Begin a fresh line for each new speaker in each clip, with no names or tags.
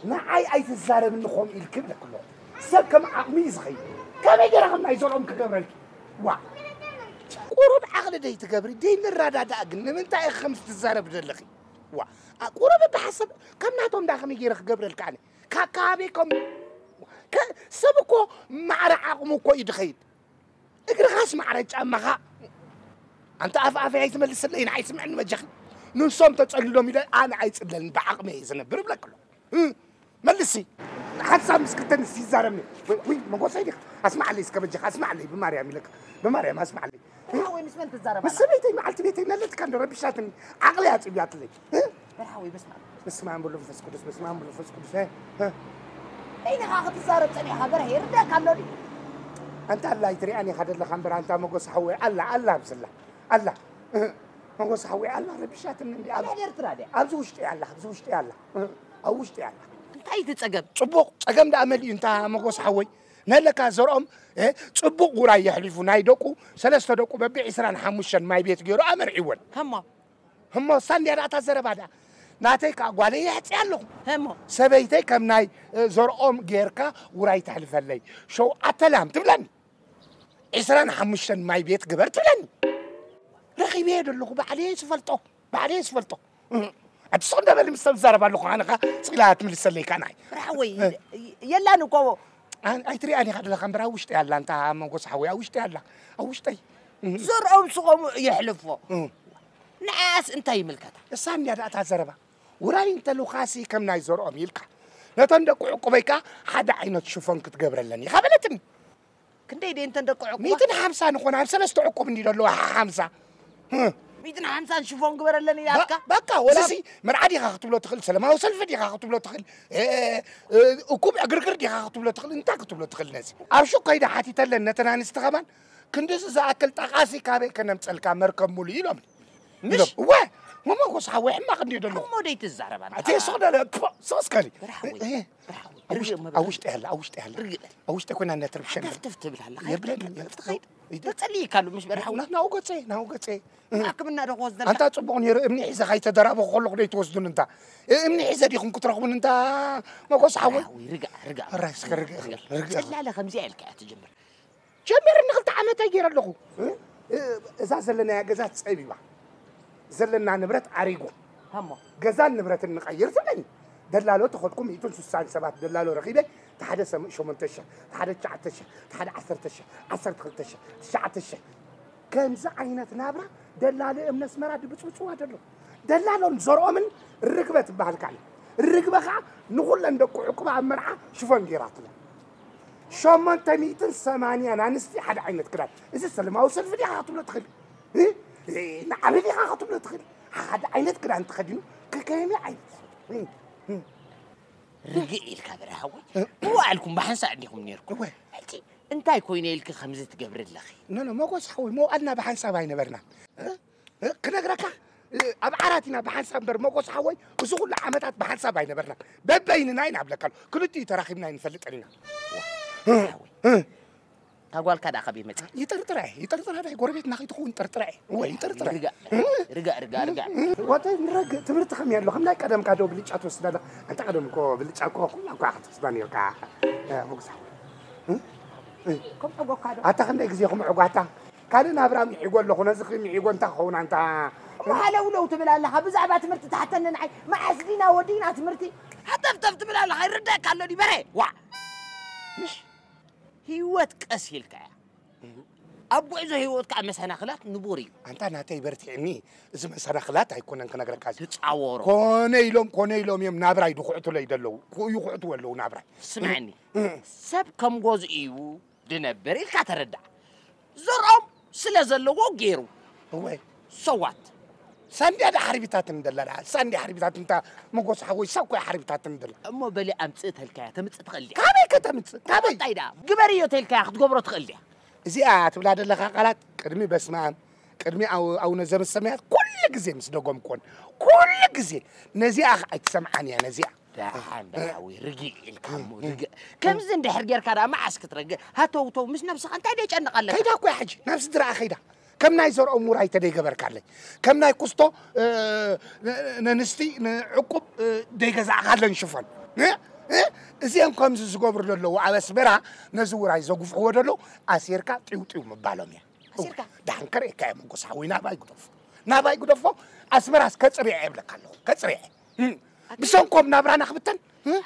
نعي أي تزارب النخوم الكبلة كله سب كم عقمي صغير كم يجي رقم نايزورهم كقبرك وا قرب عقل دي تقبري دي الرادة داقن من تاي خمس تزارب دلخي وا قرب بحسب كم ناتهم داخل يجي رق قبرك يعني كابيكم سبكو مع رعاقمو كو يدخيد اقرا خاص مع رجع مخا انت عاف عايز تملس لي عايز سمعني مجخ نصوم تصللهم الى انا عايز لن بعقمي يزنبر بلك له ملسي حسام مسكتني سيزارمني وي ما قول سيدك اسمع لي اسكبجخ اسمع لي بمريم لك بمريم اسمع لي
وين مش من تزارب
بس بيتي معلت بيتي نلت كان ربشاتني عقلي هاتبيات لي
برحوي بسمع
بسمع بقول فسكس بسمع بقول فسكس ها
اين اخذ تزارب ثاني حاضر هي ردك قالوا
انت الله يترياني خدت لك خمبر انت ما قص حوي الله بس الله ما قص حوي الله ربشات من دي
الله يرترا دي
ابزوشتي الله ابزوشتي الله اوشتي الله
انت اي تتصقم
صبوق صقم دا امل انت ما قص حوي نلك زرኦም صبوق وراي يحلفوا ناي دقو ثلاثه دقو ببي 25 ماي بيت غيرو امرعيون هم ساندي انا تزربادا ناتي كاغوالي يحصيالو
هم
سبيتي كم ناي زرኦም غيركا وراي تحلفلي شو اتلام تبلن 25 ماي بيت غبرت تبلن رخيبي يدلو بعدين سفلطو أتصدق بالي مستزرب على لقانا سقلات من السلي كناي
رحوي يلا نكو
أنا أتري أنا خد لك أمبرا وشتي الله أنت ما قص حوي وشتي الله وشتي
زرعوا سقوم يحلفوا ناس انت يملكتها
الثانية ده أتزربها وراي أنت لقاسي كم ناي زرعوا يلقى لا تندق عقبيك حدا عينك تشوفون كتقبر لني خبلتني
كندي انت ندق عقبة
250 نكون سلست عقب ندي دلو 5
250 نشوفون قبر لني ياكا
بقى ولا سي مرعدي خاطب له تخل سلام وسلف دي خاطب له تخل وكوب اغرغر دي خاطب له تخل انت خاطب له تخل ناس ارشو كيدا حاتيت لنا تنانس تخبان كندس زاكل طقاسي كابي كنمصلكا مركب مولي يلوم مش وما قص حوي ما قد يدلو
مودي تزعرب انا
اتي صدر سوسكلي
برحوي
اوشت كنا نتربشن
تفتفت بالله
يبلد يفتخيد
تسلي كانوا مش برحوي
لا ناوغتي
اكمنا رغوزنا
انت تصبون ير ابني حيزه خاي تدرابو خلق دي توسدون انت ابني حيزه ديكم كترغبون انت ما قص حوي
رجع
الرئيس رجع
لا لا خمسة الكات تجمر
نغلط عمتا يجير له اذا زلنا جزات صعيبي با زلنا نبرت عريقو
همو
جزان نبرت نغير زلني دلالو تاخذكم 267 دلالو رقيبه تحدث شو منتشر تحدث 19 تحدث 10 19 كم زعينت نابرة دلالة من اسمرا دبصبصوا هذلو دلالة زرقوا من الركبة بحالك عليه الركبة خا نقول لندق عقبة مرعى شوفن جيراتنا شو ما انت 280 انا نستي حد عينت كده اذا سلم او سلف دي خاطب تخل نعم دي خاطب تخل حد عينت كده انت خدينه كلامي عين
رجعي الكبر هوا هو عليكم بحنسى عندكم نيركم حتي انت يكوين لك خمسة قبر اللخي
لا ما قص حوي مو أنا بحنسى باين برنا كنا قركا أبعراتنا بحنسى بر ما قص حوي وسوق العمتات بحنسى باين برنا بين ناين عبلك كلتي تراخينا نفلت علينا
تقول كذا خبي مت
يطرطرعي هذا قربت ناخي تكون ترطرعي هو يطرطرعي
رجع
واتين رجع تمرت خمي يالله خمنا قدم كادو بليش أتوسنا أنت قدم كو بليش أكو كلنا كو أحد سبانيو كا مقص
كم أقول كذا
أتخن إجزيهم عقاتا كان أبراهيم يقول له نزخي يقول أنت خون أنت
وحلو لو تبلا لها بزعبة تمرتي حتى ننعي ما عزلينا ودينا تمرتي حتى تبلا لها يردك قال لي بري وا مش هيوت كاسيلك أبو إذا هيوت كأمسنا خلات نبوري
أنت ناتي برتي عني إذا مسنا خلات هيكون أنك نقرأ كاز
تتعور
كوني لوم يم نابراي دخوعتو لي دلو يخوعتو ولو نابراي
سمعني سب كم جوز إيو دنبري الكاتردع زرعم سلازلو وغيرو
هو
صوت
ساندي هذا حربيتات مدلل ساندي حربيتات أنت مقص حوي سوق حربيتات مدلل
أما بلي أمسيت هالكاية تمسيت تخلي
كابي كتمت كابي
طيدا جبريو تلكاية تقبرو تخلي
زيات ولاد الله قالت قدمي بسمع قدمي أو نزم السماء كل جزء مسدقهم كون كل جزء نزيع أتسمعني يا نزيع
دحان بلاوي رجع الكم رجع كم زين ده حرجر كذا ما عسكت رجع هاتو مش نفسك أنت ليش أنا قال لك
كيدا كوي حج نفس درا خيدا كم ناي زور أمور هاي تدي جبر كارلي كم ناي قسطو ننستي نعقب ديجا زعقال نشوفن እዚኦም ከምዚ ዝገብሩ ዘለዉ ኣብ ኣስመራ ነዝውራይ ዘጉፍዕዎ ደሎ ኣሲርካ ጥውጥው ምባሎም እያ
ኣሲርካ
ዳንከር እካየ መንጎሳ ወይ ናባይ ጉደፎ ኣስመራስ ከፅርየ የብለካ ኣለኹ ከፅርየ ብሰንኮም ናብራና ክብተን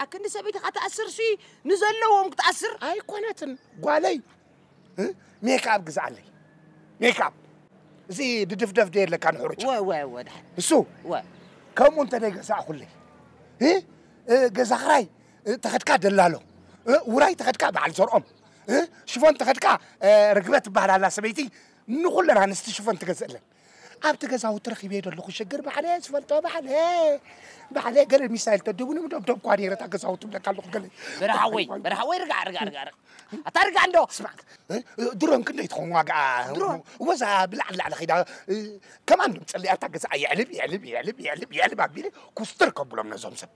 ኣክንዲ ሰበይትኻ ተኣስር ሲ ንዘለዎም ክትኣስር
ኣይኮነትን ጓለይ ሜክኣፕ ግዛኣለይ ሜክኣፕ እዚ ድድፍደፍ ደየለካ ንሕሩጭ
ወዳ
እሱ ከምኡ እንተደይገዛእኹለይ ገዛ ክራይ ተኸድካ ደላሎ ውራይ ተኸድካ በዓል ዘርኦም ሽፎን ተኸድካ ርግበት ትበሃል ኣላ ሰበይቲ ንኹለና ንስቲ ሽፎን ትገዝአለን ኣብቲ ገዛውቲ ረኺበ ደለኹ ሽግር ባዕለ ዝፈልጦ ባዕለ ገለ ሚሳይል ተድቡን ደብደብ ኳ ነይረታ ገዛውቲ ብለካ ኣለኹ ገለ
በረሃወይ ርጋ ኣታርጋ እንዶ
ስማዕ ድሮን ክንደይ ትኾን ዋግኣ ወዛ ብላዕሊ ኸይዳ ከማን ምፅሊ ኣብታ ገዛ ይዕልብ ኣቢለ ኩስትር ከብሎም ነዞም ሰብ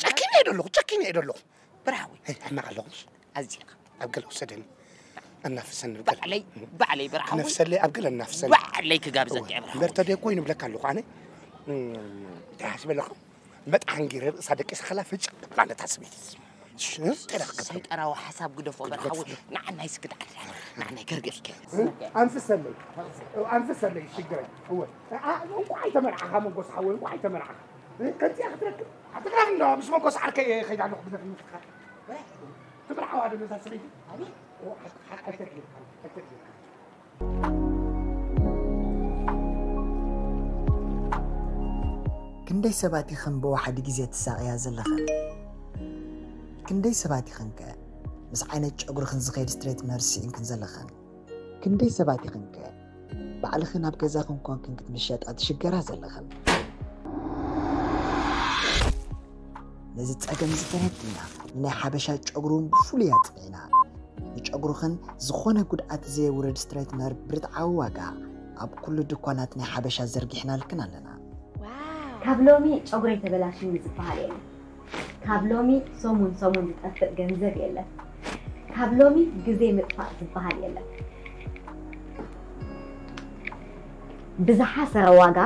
ጨኪነ እየ ደለኹ
በረሃወይ
ሕማቕ ኣለኹምሽ
ኣዝኻ
ኣብ ገለ ውሰደኒ እናፍሰኒ
ባዕለይ በረሃወይ
ነፍሰለይ ኣብ ገለ እናፍሰኒ
ባዕለይ ክጋብዘኪ በረሃወይ
በርተደይ ኮይኑ ብለካ ኣለኹ ኣነ ሓስበለኹ መጥሓን ገይረ ርእሳ ደቂሳ ኸላ ፍጭ ብላ ነታስበይቲ
ሰይጣናዊ ሓሳብ ግደፎ በረሃወይ ንዓናይ ስክድ ንዓናይ ከርገፍከ
ኣንፍሰለይ ሽግረይ እንኳዓይ ተመርዓኻ መንጎስ ሓወይ እንኳዓይ ተመርዓኻ ከዚኣ ክትረክብ ኣትግራፍ እንዶ ምስ መንጎስ ዓርከ ኸይዳ ኣለኹ ብዘፍምትካ ትምርዓዋ ዶ ነታ ሰበይቲ
ክንደይ ሰባት ኢኸን ብዋሓዲ ግዜ ትሳቕያ ዘለኸን ክንደይ ሰባት ኢኸን ከ ምስ ዓይነት ጨጉርኽን ዝኸይድ ስትሬትነር ስኢንክን ዘለኸን ክንደይ ሰባት ኢኸን ከ ባዕልኽን ኣብ ገዛኽን ኮንክን ክትምሸጣ ትሽገራ ዘለኸን ነዚ ፀገም ዝተረድና ናይ ሓበሻ ጨጉሩን ብፍሉይ ኣጥቂዕና ንጨጉርኽን ዝኾነ ጉድኣት ዘየውርድ ስትሬትነር ብርትዓዊ ዋጋ ኣብ ኩሉ ድኳናት ናይ ሓበሻ ዘርጊሕና ልክን ኣለና
ካብ ሎሚ ጨጉረይ ተበላሽዩ ዝበሃል የለን ካብ ሎሚ ሰሙን ዝጠፍእ ገንዘብ የለን ካብ ሎሚ ግዜ ምጥፋእ ዝበሃል የለን ብዝሓሰረ ዋጋ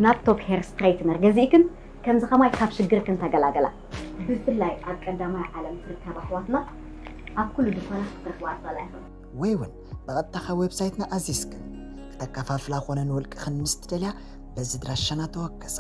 ናብ ቶፕ ሄር ስትሬትነር ገዚእክን ከምዚ ኸማይ ካብ ሽግርክን ተገላገላ ብፍላይ ኣብ ቀዳማይ ዓለም ትርከብ ኣሕዋትና ኣብ ኩሉ ድኳናት ክትረኽባ ትኽእላ ኢኹም
ወይ እውን ብቐጥታ ካብ ዌብሳይትና ኣዚዝክን ክተከፋፍላ ኮነ ንውልቅኽን ምስ ትደልያ በዚ ድራሻና ተወከሳ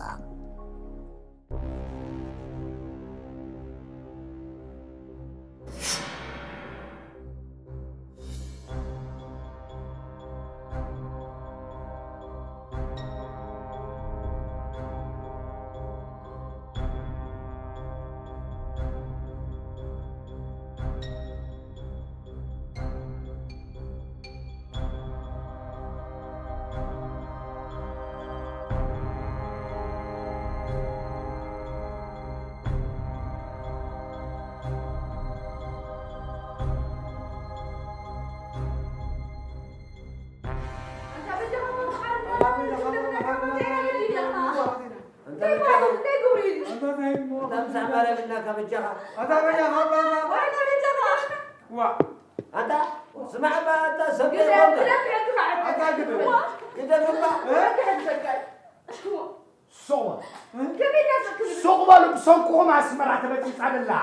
صوكهم أسمرة تبتي على الله.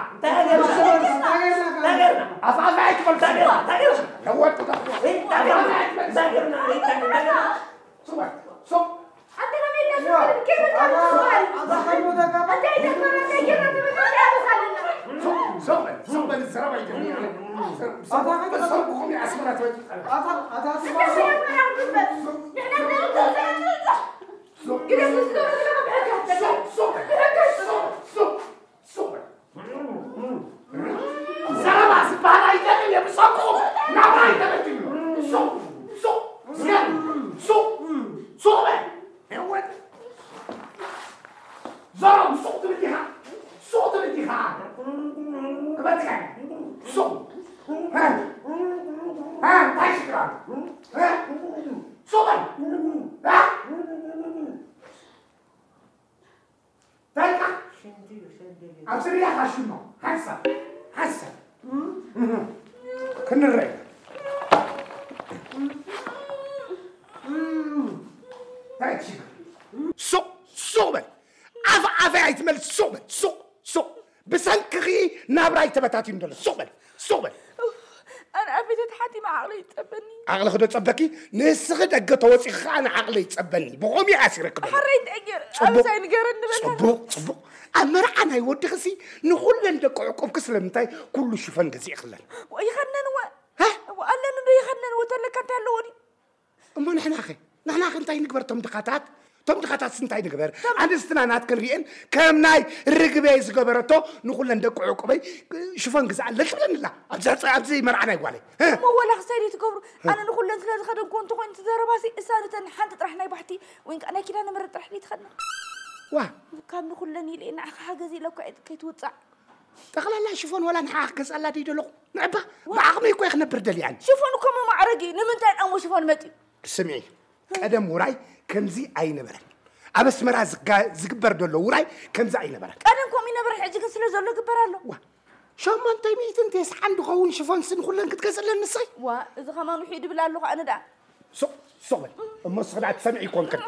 أفعل تقول لوات بس تبتاتي ندل سوبل
أنا أبي تتحدي مع عقلي تبني
عقل خدو تصبكي نسخ دقه توصيخ انا عقلي تصبني بقومي اسيرك
حريت أجر أبي ساين قرن بلا
صبو امر انا يودي خسي نخل ندق عقب كسلمتاي كل شفن غزي خلل
ويخنن وقال لنا يخنن وتلك انت لوني
اما نحن اخي انتي نكبر توم دقاتات سنتاي نكبر عند استنانات كنريئن كم ناي الرقبي زغبرتو نخل ندق عقبي شفن غزي على خلن لا ابزي مرعنا يقالي
ما ولا خسيري تكبر انا نخل نتلاز خدم كنت زرباسي اسانه حنت طرحنا بحتي وين انا كده انا مرت رحلي تخدنا
واه
كان نخلني لان حاجه لو كيتوصع
تخلى شوفون ولا نحاقز الله ديدلو نعبا بعقمي يكون يخنبر دل يعني
شوفونكم معرقي لمنتين امو شوفون متي
سمعي قدم وراي كمزي اي نبر ابس مرا زغبر دلو وراي كمزي اي نبر
قدمكم ينبر حجي كسل زلو غبرالو
شو ما انت ميت انت عند خون شوفون سن كلن كتكسل نسي
اذا كمان وحيد بلالو انا دا
صغل اما صغل تسمعي كونكن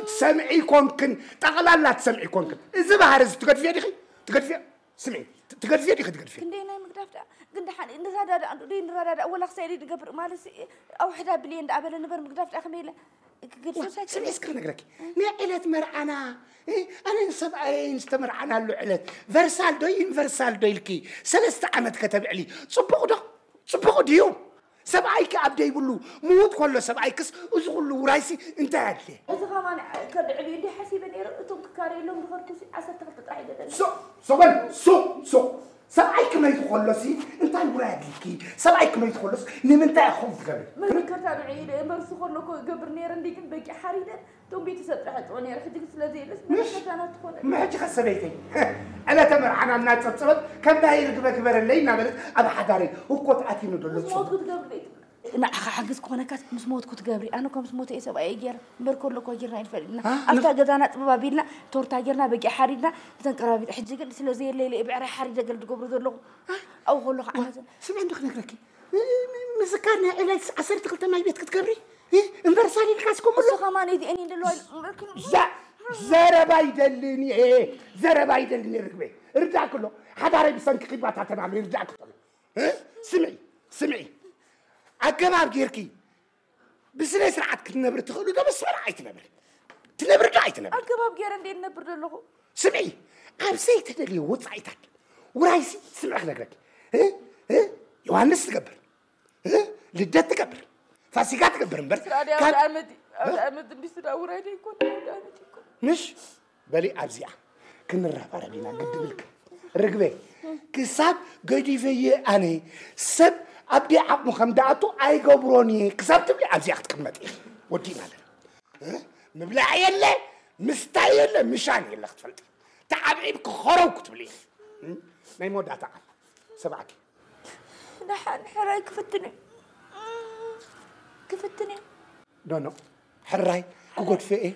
تسمعي كونكن تغلالا تسمعي كونكن اذا بهرز تقدفي دخي تقدفي سمعي تقدفي دخي تقدفي
كندينا مقدافتا قند حن ان زاد دين راد اول خسيري دغبر مالسي او حدا بلين دابل نبر مقدافتا خميله قد
سمعي اسكر نقرك نعلت مرعنا انا سبعين استمرعنا له علت فيرسال دويلكي 3 عامات كتب علي صبغ ديو سبعيك عبد يقولوا موت كله سبعيكس وزغلوا ورايسي انت عدلي
اذا كمان كدعلي دي حسيبني رأتهم كاري لهم بخركسي عسى تغطى عيدة
سو سبعيك ما يدخلسي انت الوراد لكي سبعيك ما يدخلس نمن تا خوف غبي
من كرتا عيدة مرسو خلكو قبر نير نديك بقي حريده توم بيتي سطرحت ونير حدك سلازي بس انا تكون
ما حجي خسبيتي انا تمر انا الناس تصبت كم داير كبر اللي نعمل ابا حداري وقوت اتي ندلس
موت كنت قبري نا حقس كونه كاس مس موت كنت قبري انا كم مس موت يسبا يجر بركل لكو جرنا يفلنا افتا غدانا طبابيلنا تورتا جرنا بقي حريدنا تنقرابي حجي قل سلازي الليل ابعري حريده قل تقبر دلو او خلو انا
سمع عندك نكركي مسكرنا الى 10 تقلت ما بيت كتقبري انفرسالي الكاسكم
بس كمان يدي اني دلو
زربا يدلني ركبي ارجع كله حداري بسنك قيبات تمام ارجع كله سمعي عقباب جيركي بسنه سرعت كنبر تخلو ده بس فرعيت تنبر
عقباب جير اندي نبر دلو
سمعي ابسي تدلي وصعيتك ورايسي سمعك نقرك يوحنس تقبر لدت تقبر فاسيقات تقبر مبر
كان أمد اللي سداور هذي يكون
مش بلي أبزيع كن الرابع ربينا قد بلك رقبي كسب قدي في أنا سب أبدي عب مخمداتو أي قبروني كسب تبلي أبزيع تكمتي ودي ماله مبلع يلا مستعيل مشان يلا اختفلتي تعبي بك خروك تبلي نايمو دا تعال سبعك
نحن حراي كفتني
نو حراي كوكوت في ايه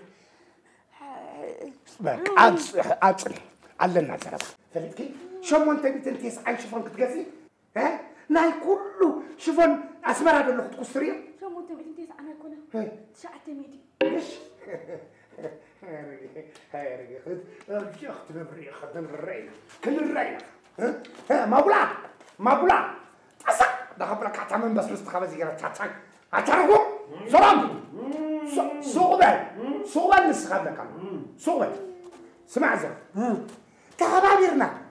عاصني علنا زرب فهمتي شو ما انت بتنتيس عن شوفون كتقفي ها ناي كله شوفون اسمر هذا اللي تقصريه
شو ما انت بتنتيس انا كنا شعت ميدي
ليش هاي رجع خد يا اختي نبري خدنا الرينا كل الرينا ها ما بلا اصلا ده خبرك هتعمل بس مستخبى زي كده هتعرفوا سلام صوبة نسخبنا كم صوبة سمع زين تخبرنا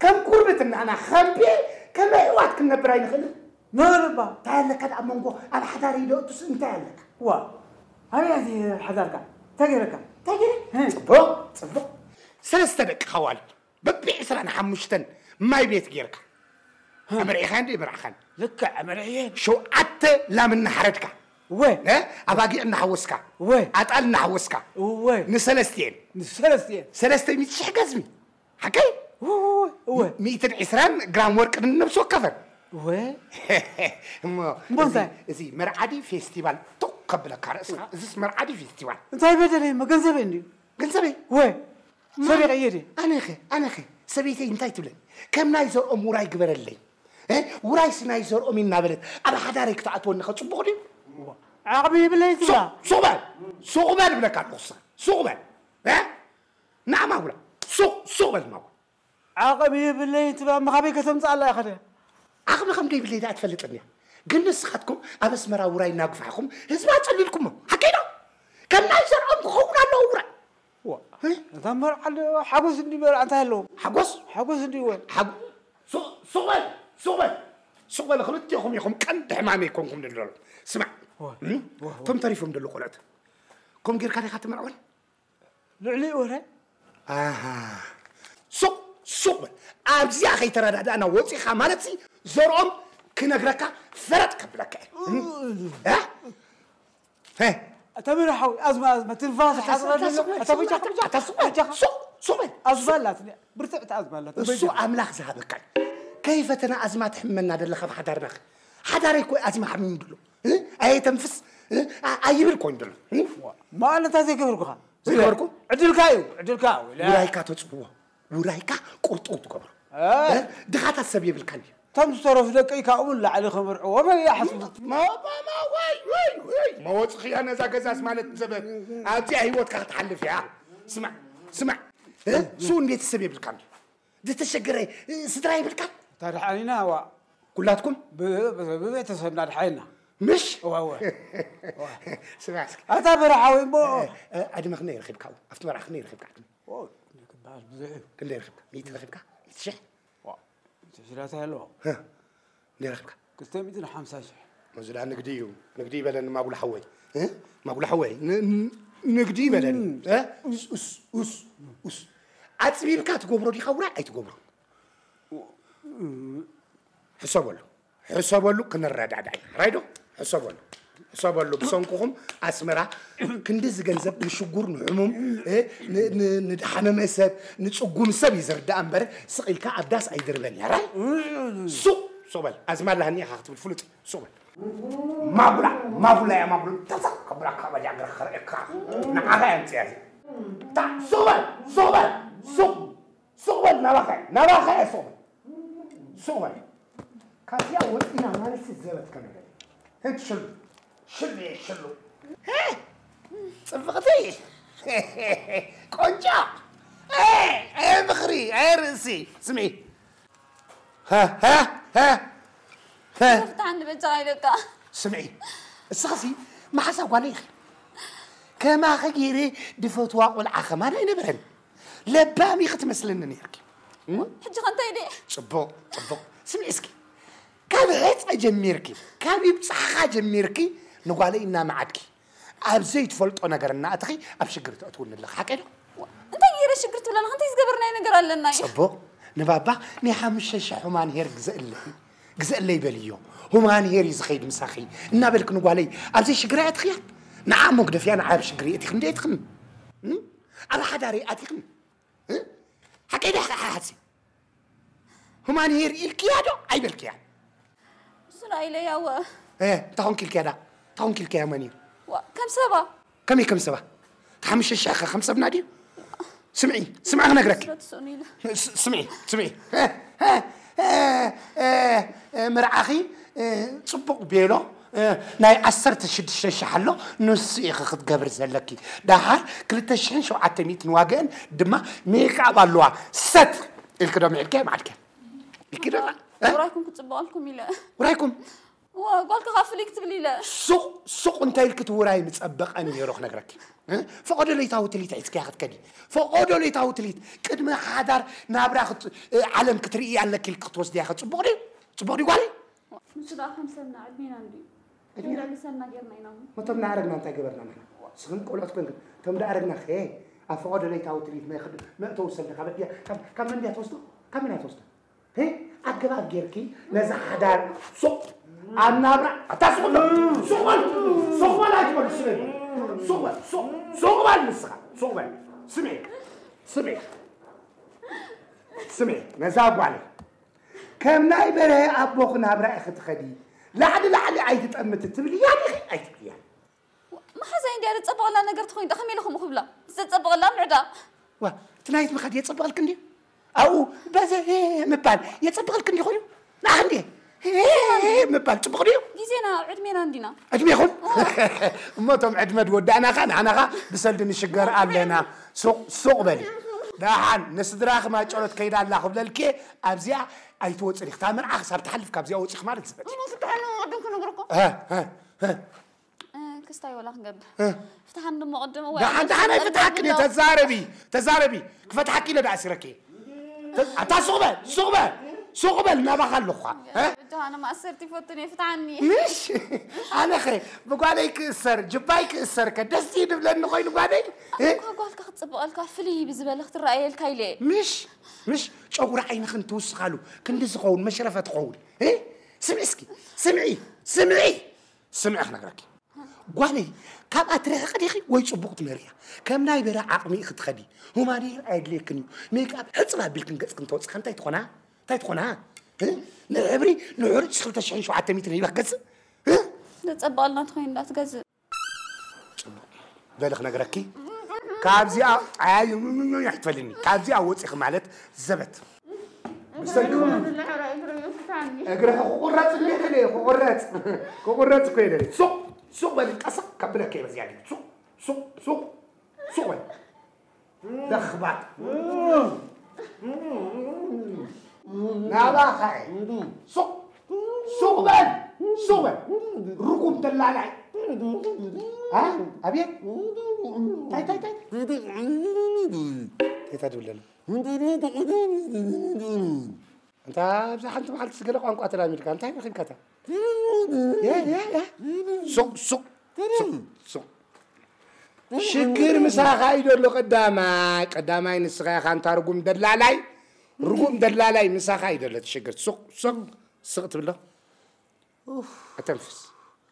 كم قربتنا أنا خبي كم حوات كنا براين خلنا
نربا
تعال لك هذا أمانجو على حذاري لو تسنت لك
وا هذه حذارك تجرك
صبق 3 دقائق خوال ببيع سرنا حمشتن ما يبيت غيرك أمري خان
لك أمريين
شو عت لا من حردك
وين
أباقي أن نحوسك
وين
أتقل نحوسك
وين
نسلستين 300 شح قزمي حكي
وين
120 جرام ورق نفسه كفر
وين
ما زي مرعدي فيستيفال تقبل كارسها زي مرعدي فيستيفال
طيب بدري ما جنزبي
جنزبي
وين سبي غيري
أنا خي سبيتي انتي تبلي كم نايزر وراي قبر اللي وراي سنايزر أمين نابلت أنا حدارك تعطوني خد صبغني
عقبي بليت لا
صغبان بلا كان قصة صغبان ها نعم أقول صغبان ما
عقبي بالله تبع مخابي كتمص الله ياخذ
عقب خم دي بالله تفلطني قل نسخاتكم ابس مرا وراي ناقفعكم حزب اصللكم حكينا كم نايزرهم خونا له وراي
وا تمر على حقوس اللي بر انت هلو حقوس اللي وين
صغبل خلطيهم يخم كان دحمامي كونكم دلو اسمع تم تعرفهم دلو قلت كم غير كان خاتم الاول
لعلي ولا
اها صغبل ابزي اخي ترى انا وصي خمالتي زرعم كنغركا فرت قبلك ها
تمر حوي ازمه تنفاس
صغبل
ازبلاتني برتعت ازبلات
سو املاخ ذهبك كيف تنا ازمات حملنا دلخ بحضرنا حضر يكون ازمه حمين دلو اي تنفس ايبل كون دلو
ما انا تازي كبركم
زيكم
عدلكاو
ورايكا تصبوا ورايكا قرطو تكبر دخات السبيه بالكلي
تم صرف دقيقه اول لا علي خمر وما يحسب
ما وي ما وصخي انا ذا قزاز مالت زبد اتي هيوتك تحلف يا اسمع شو نبيت السبيه بالكلي دي تشجري ستراي بالكلي
ترحانينا وا
كلاتكم
ببيت سبنا الحينا
مش
هو
سمعت
هذا برحاوي مو
ادي ما خني يرخبك افتمر خني يرخبك
اوه باش بزاف
كل يرخبك ميت يرخبك يتشح
تشريتها حلوه
ها يرخبك
قلت 250
مزلا نقدي بدل ما اقول حوي ها ما اقول حوي نقدي بدل ها اس اتسبي بك تقبروا دي خورا اي تقبروا حساب له كنا الرادع رايدو حساب له بصنكم اسمرا كندز جنزب نشغور نحمم ندحنا مسب نصقوم سب يزرد امبر سقيلك ابداس ايدربن يا راي صوبل ازمال لهني خاطب الفلوت صوبل ما بلا تصق قبل قبل يا خرق نعها انت يا تا صوبل نواخي صوبل كاتيا ولينا ما نسيت كمان انت شلو ها صفقتي كونجا بخري راسي سمعي ها
شفت عند بجايلك
سمعي السخسي ما حسب عليك كما خيري دفوت واقول عخما انا نبرن لبامي ختمسلن نيرك
حجي خنتيني
صبو سمعي اسكي كان هيت جميركي كان يبصحا جميركي نقول إنا معك أبزيت فلت أنا قرنا أتخي أبشجرت أتقول لك حكي له
أنت يرى شجرت ولا أنت يسقبرنا نقرأ لنا
صبوا نبابا نحمش الشحومان هير جزء اللي بليو همان هير يزخيد مساخي نابلك نقول أبزي شجرة أتخي نعم مقدف أنا عارف شجرة أتخن دي أتخن أنا حداري أتخن حكي له حاسي همان هير الكيادو أي بالكياد
سلايلة يا وا
تهون كل كذا مني كم سبا تحمش الشيخة 5 بنادي سمعي أنا أقرأك سمعي مرعاخي صبق بيلو ناي 10 شحلو نص يخ تقبر زلكي دحر كلتا شحن 700 نواقن دما ميقع بالوا ست الكرام الكا معك الكرام
ورايكم كتصبقوا لكم إلا
ورايكم
وقالك غافل يكتب لي لا
سوق انت الكت وراي متصبق انا يروح نقرك فقد لي تاوت لي تعيس كاخت كدي فقد لي تاوت لي قدم حدار نابرا عالم كتري عليك الكتوس دي اخت صبوري قالي
مسدا 5 سنه عدمينا عندي ادمينا لسنا غيرنا ينام
ما تم عرقنا انت قبرنا نحن سخن قولات كنت تم عرقنا خي افقد لي تاوت لي ما يخدم ما توصل لك كم من دي توصل كم من توصل هي اجبا غيركي نزا حدار سوق أنا أتاسقون سوقبال أجمل سوقبال نسخة سوقبال سمع نزاب عليه كم نايبره أبوك نابرة أخت خدي لعلي عايز تأمت تبلي يعني عايز يعني
ما حزين دي أتصبغ لنا نقدر تخوين دخمي لكم خبلا تصبغ لنا معدا
تنايت مخدي يتصبغ الكندي أو بس مبال يتصبغ الكندي خلو لا عندي مبال تبغريو
جيزينا عدمينا عندنا
عدمي خل ما تم عدمد ودعنا أنا بسلدني شجر علينا سوق بالي دحان نسدراخ ما جلوت كيدا الله خبللك أبزيا أي توصل اختامر أخسر تحلف كابزيا وصخ مالك زبط ها
كستاي ولا خنقب فتح عند مقدمه
دحان فتحك تزاربي كفتحك إلى داسركي أتا سوغبل نبا خلوخا
ها انا ما أسرتي فوتني فتح عني
مش انا خي بقالك السر جبايك السر كدستي دبلن خوين بقالك
قالك ختصبقلك فلي بزبل اخت الرأي الكايله
مش شعور عينك انت وسخالو كندس خون مشرفه تقول سمعي اسكي سمعي اخنا غراكي قالي كاب اتريخ قديخي وي صبقت مريا كم ناي برا عقمي اختخدي هما دي عيدلكني ميك اب حصبا بلكن قصكن توصخ انت تخونا نعبري نعرج سخلت شحن شو عتمي تري بقص
نتصبقلنا تخوين لا تقز
بالغ نغركي كابزي عاي يحتفلني كابزي اوصخ مالت زبت مستنكم اقرا قرات اللي قرات كيدلي سوق بالك قصق قبلك كيف زياده سوق دخبات نابا خاي سوق بال ركوب دلالي ها ابي تاي تدولنا انت بصح انت محل تسقل قنقه تلاميذ كان تاي بخين كتا يا سوق شكر مساخ ايدلو قداماي نسخه خان ترغم دلالاي مساخ ايدلو تشكر سوق تبلا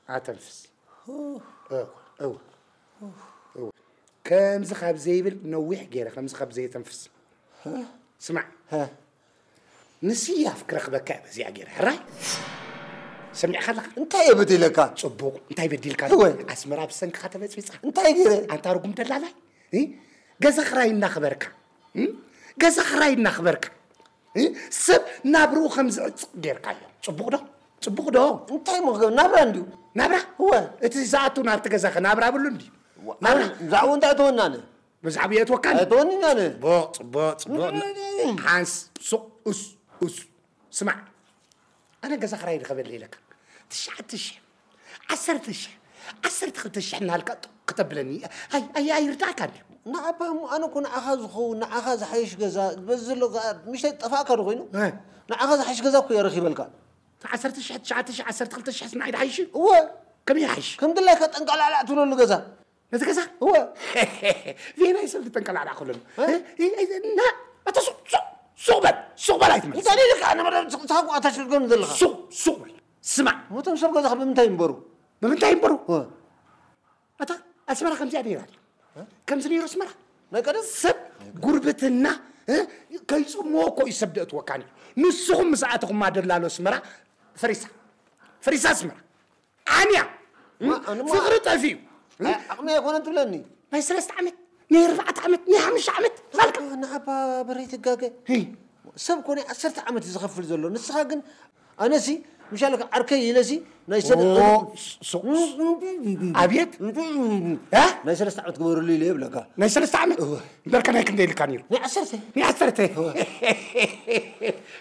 اتنفس او كم زخاب زيبل نويح غير خمس خاب زي تنفس سمع نسي افكرك بكا بزي غير حراي سمع خلق
انت يبدي لك
صبوق انت يبدي لك اسمرا بسنك خاتبت فيصح
انت غير
انت رغم دلالاي غزخراي نخبرك سب نابرو خمس غير كايو صبوق دو
انت مغ نابرا انديو
نابرا هو اتي ساعتو نار تغزخ نابرا بلو اندي
نابرا زعو انت اتونانه
مزعبيه توكل
اتونانه
بوط حانس سوق اس سمع انا غزخ راي خبر لي لك تشعتش عسرت خلتش احنا هلك كتبلني هاي يرتاك
نعم انا كون اخذ حيش غزا بزلو مش طفاك رغينو نعم حيش غزا كو يرخي بالك
عسرتش عسرت خلتش حسنا عيد حيش
هو
كم يحيش
كم دلك تنقل على تقول غزا
نتغزا
هو
فين يسل تنقل على كلنا لا سوق بل ايتم
انت ليك انا مره تساقوا تشرقون ذلها
سوق سمع
مو تمشر غزا بمنتين ينبروا
هو اتا اسمع كم زياده كم زنيرو اسمع
ما كان
سب غربتنا كيصموكو يسبدت وكاني نسهم ساعتكم ما دلالو اسمع فريسا اسمع انيا فقرت فيه
اقمي يكون انت لني
ما يسرست عمت ني 4 عمت ني 5 عمت
مالك انا ابا بريت غاغه سب كوني 10 عمت يزخفل زلو نسخه كن انا سي مشالك عركي يلسي نايسد
ابيت ها
نايسد استعمت قبر لي ليه بلك
نايسد استعمت برك انا كندي الكانير ني عسرته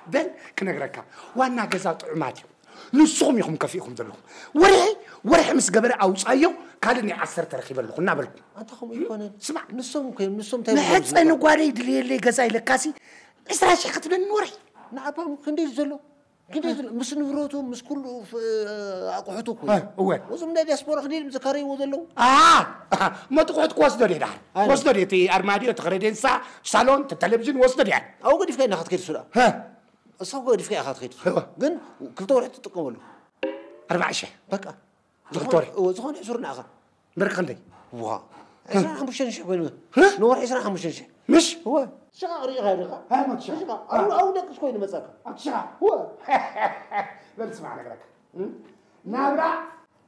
بل كنغركا وانا غزا طعماتي نسخم يخم كفيكم زلو وري مس قبر اوصايو كالني 10 ترخيب لكم نابلكم
انت خم يكون
سمع
نسهم تاي
نحس انه غاري دلي غزا لكاسي اسراش خطبن نوري
نعبا كندي زلو مس نبروتو مس كل اقحتو
هو
وزم دا ديسبورا خديل مزكاري وزلو
ما تقعد كواسدو دي واسدو دي تي ارماديو تخريدين سا صالون التلفزيون واسدو دي
او قد فينا اخذ كيد سرا اصاو قد فينا اخذ كيد كن كلتور تتقبلوا
4 شهر
بقى
زغون
حزرنا اخذ
مرق خندي
وا 25 شهر وين نور 25 شهر
مش
هو شغاري غير
ما تشغل
او دك شويه مساك
اتشغل هو بلسمع لك نابرا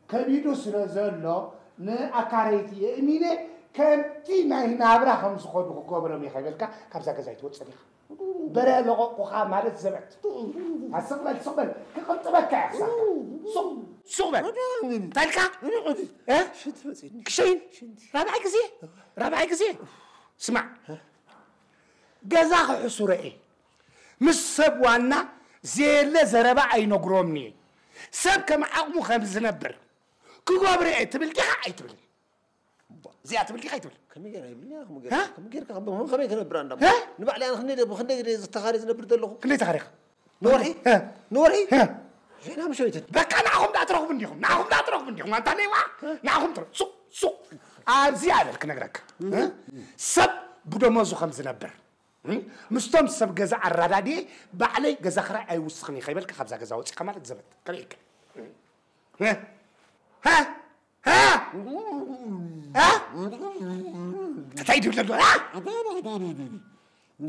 كبيدو سرزلو ناكاريتي امينه كنتي ناي نابرا خمس خود كوبرو ميخيلكا كابزا كزايت وصديق برا لقوقها مالت زبط الصقبل كقلت بكا يحسن صقبل تلقى كشين رابع كزي اسمع جزاخ حسورة إيه مسب وانا زيلة زربا أي نقرومني سب كم عقمو خمس نبر كوغابري أي تبل كيها أي تبل زي تبل كيها أي تبل
كم يجري يبلي كم يجري هم خميس نبر عندهم نبع لي أنا خلني تخارج نبر دلهم
كلي تخارج
نوري نوري هنا مش شويت
بك أنا أخم لا تروح منيهم ناهم لا تروح منيهم أنت ليه وا ناهم تروح سوق زيادة كنقرك سب بدو موزو خمس نبر مستم سب جزا الردادي بعلي جزا خرا أي وسخني خيبلك خبزة جزا وتش كمال تزبط كريك ها تتعيد ولا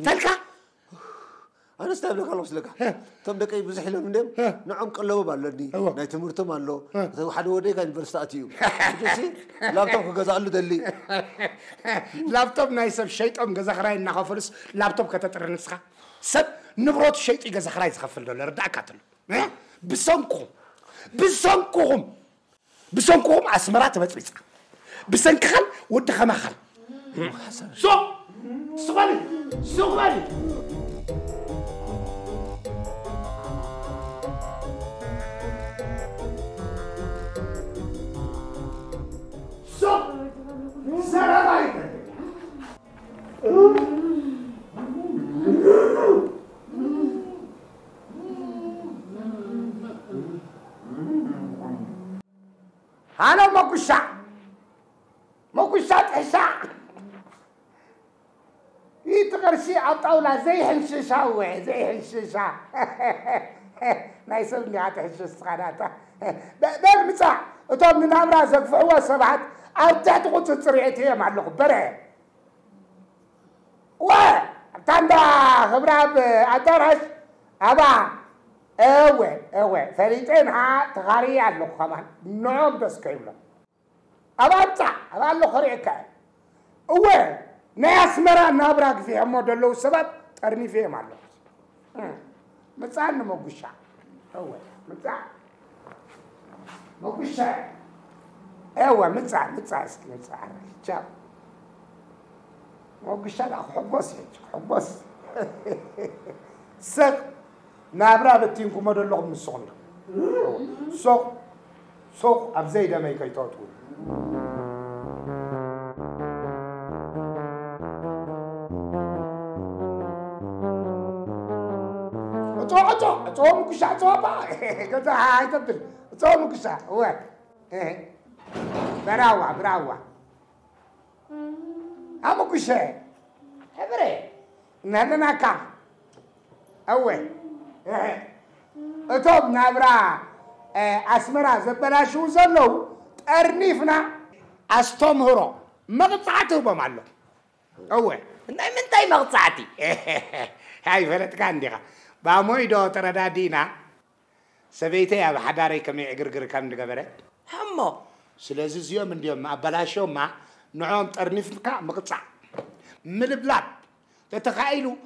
تلك
أنا استقبلك الله وسلك تم دقي بزح لهم دم نعم قلبوا بالدني ناي تمرتم الله واحد ودي كان برستاتيو لابتوب كجزا له دلي
لابتوب ناي سب شيطان جزا خراي نخفلس لابتوب كتترنسخه سب نبروت شيطي جزا خراي يخفل دولار داكاتل بسنكم اسمرات بتصيص بسنكخل ود خمخل سغالي سلام عليكم أنا مكوشة تحشا يتغرشي عطاولة زي حنششة نايسلني عتحش السخانات بل مساح طب من أمر زقفعوا سبعة أرتعت قلت سريعتي مع اللغبرة تاندا خبراب أدرس أبا اوه فريتين ها تغاري على كمان نعم بس كيملا أبا له خريكة اوه ناس مرا نابراك فيها مودلو سبب ترني فيها معلوم متسان موقشة اوه متسان موقشة اوه متسان شاو موقشة لا حبوس سق نابرا بتينكم مدل لهم الصغنى سوق أبزيد ما يكيتاتون أتوه مكشة أتوه با كذا هاي تبدل أتوه مكشة هو براوة أما كشة هبرة نهدنا كا أوه أتوب نابرا أسمرا زبلاشو زلو أرنيفنا أستمهرو مقطعته بمعلو أوه
من تاي مقطعتي
هاي فلت كان ديها باموي دو تردادينا سبيتي أبا حداري كمي عقرقر كام دقبرة
همو
سلازيز يوم من ديوم ما بلاشو ما نعوم ترنيفنا مقطع من البلاد تتخيلوا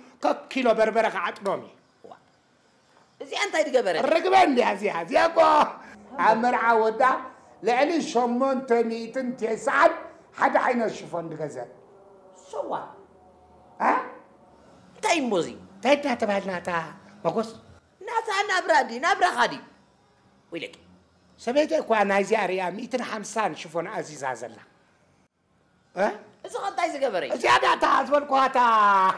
كيلو بربرة عطنومي
زي أنت يتقبرت
الرقبان دي هزي أكو عمر عودا لعلي شمون تميتن تسعد حدا حين الشفون دقزات
سوا
ها؟
تاي موزي
تايتنا تبعدنا تا مقص
ناتا نابرا خادي ويلك
سبيتي أكو أنا زي أريا 250 شوفون عزيز عزلا ها؟
إذا خد تاي زقبري
زيادة تازول كواتا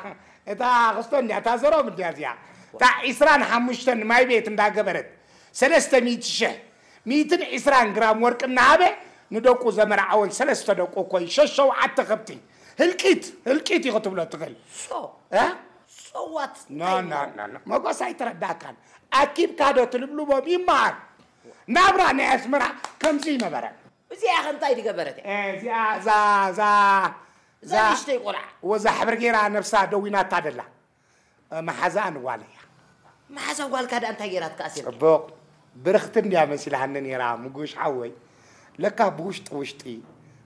إذا غصتني أتازرو من ديازيا تا إسران حمشتن ماي بيت ندا قبرت 300 شه 220 جرام ورق النهابة ندوكو زمر عون 3 دوكو كوي ششو عت خبتي هلكيت يخطب له تغل
شو
ها
صوت
لا ما قص يترداكن أكيد كادو تلبلو بيمار نابرا ناسمرا كم زي مبرا
زي أخن تاي تقبرت
زي za
زي قرع
وزا حبرجيرا نفسها دوينا تادلا ما حزان واليا
ما حسن قال كذا أنت جيرات كاسر
بوق برختن يا مسيل هنن يرا مقوش حوي لك بوشتي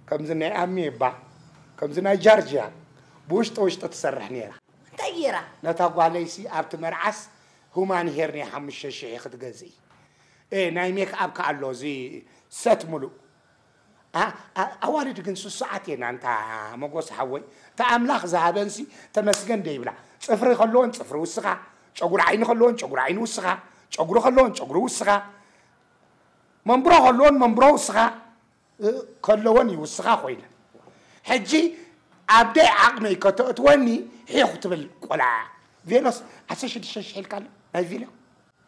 كم زنا أمي با كم زنا جارجيا بوشت تسرحني يرا
أنت جيرا
نتاقوا عليسي أبت مرعس همان هيرني حمش الشيخ تجزي إيه نايميك أبكى الله زي ست ملو أوالد جنس ساعتين أنت مقص حوي تأملاخ ذهبنسي تمسجن ديبلا صفر خلون صفر وسخة شجر عين خلون شجر عين وسخة شجر خلون شجر وسخة منبرا خلون منبرا وسخة خلون يوسخة خوينا حجي أبدأ عقمي كتواني هي خطب القلع فينوس عساش الشش حلكال هاي فيلا